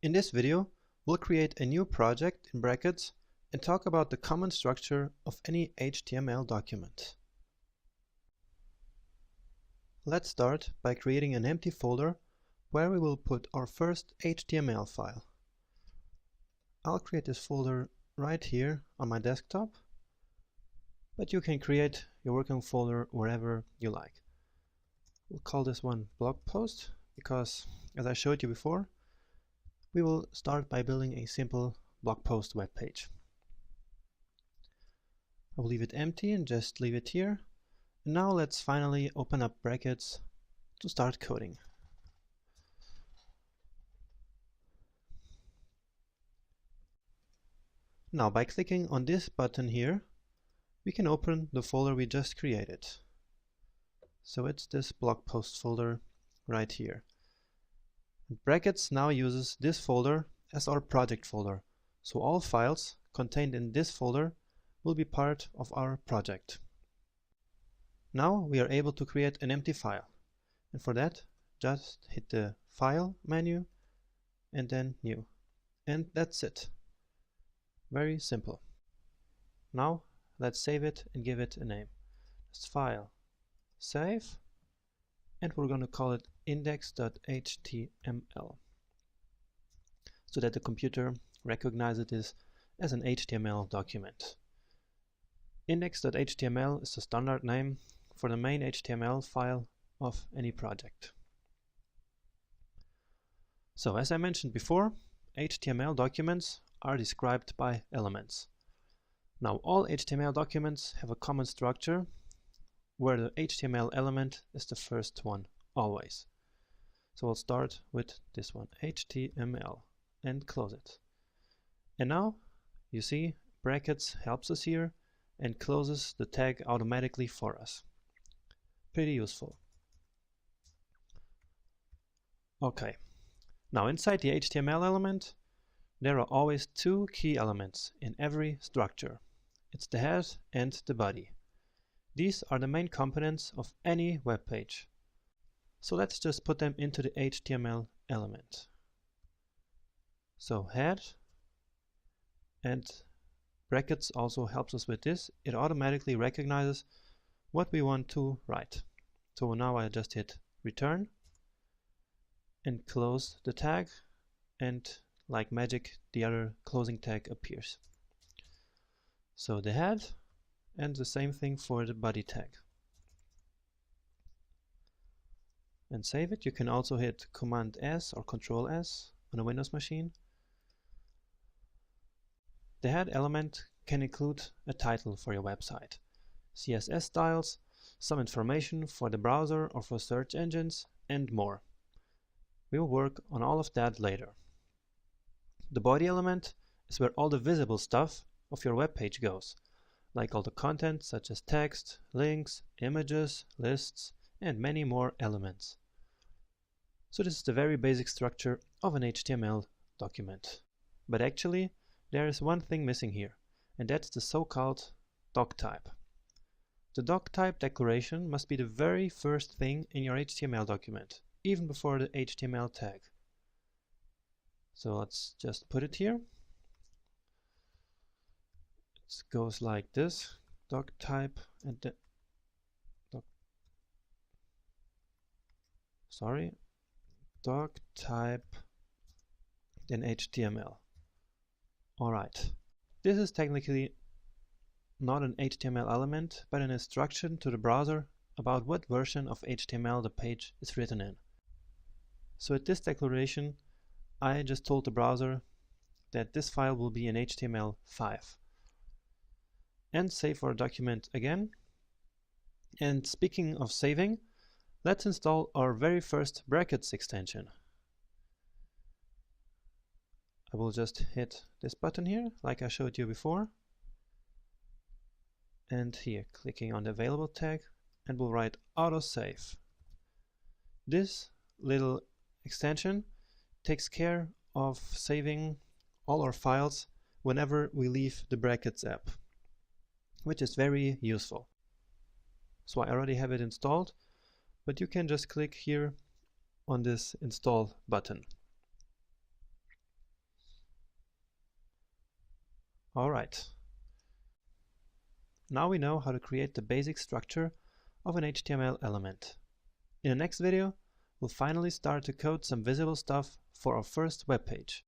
In this video, we'll create a new project in brackets and talk about the common structure of any HTML document. Let's start by creating an empty folder where we will put our first HTML file. I'll create this folder right here on my desktop, but you can create your working folder wherever you like. We'll call this one blog post because, as I showed you before, we will start by building a simple blog post web page. I'll leave it empty and just leave it here. And now let's finally open up brackets to start coding. Now by clicking on this button here, we can open the folder we just created. So it's this blog post folder right here. Brackets now uses this folder as our project folder, so all files contained in this folder will be part of our project. Now we are able to create an empty file, and for that just hit the File menu and then New, and that's it. Very simple. Now let's save it and give it a name. Just File, Save, and we're going to call it index.html so that the computer recognizes this as an HTML document. Index.html is the standard name for the main HTML file of any project. So as I mentioned before, HTML documents are described by elements. Now all HTML documents have a common structure where the HTML element is the first one, always. So we'll start with this one, HTML, and close it. And now you see brackets helps us here and closes the tag automatically for us. Pretty useful. Okay, now inside the HTML element there are always two key elements in every structure. It's the head and the body. These are the main components of any web page. So let's just put them into the HTML element. So head, and brackets also helps us with this. It automatically recognizes what we want to write. So now I just hit return and close the tag, and like magic the other closing tag appears. So the head, and the same thing for the body tag. And save it. You can also hit Command S or Control S on a Windows machine. The head element can include a title for your website, CSS styles, some information for the browser or for search engines, and more. We will work on all of that later. The body element is where all the visible stuff of your web page goes, like all the content such as text, links, images, lists, and many more elements. So this is the very basic structure of an HTML document. But actually, there is one thing missing here, and that's the so-called doc type. The doc type declaration must be the very first thing in your HTML document, even before the HTML tag. So let's just put it here. It goes like this, doc type and the doc type then HTML. Alright, this is technically not an HTML element, but an instruction to the browser about what version of HTML the page is written in. So at this declaration, I just told the browser that this file will be in HTML5. And save our document again. And speaking of saving, let's install our very first brackets extension. I will just hit this button here, like I showed you before. And here, clicking on the available tag, and we'll write autosave. This little extension takes care of saving all our files whenever we leave the brackets app, which is very useful. So I already have it installed, but you can just click here on this install button. Alright. Now we know how to create the basic structure of an HTML element. In the next video, we'll finally start to code some visible stuff for our first web page.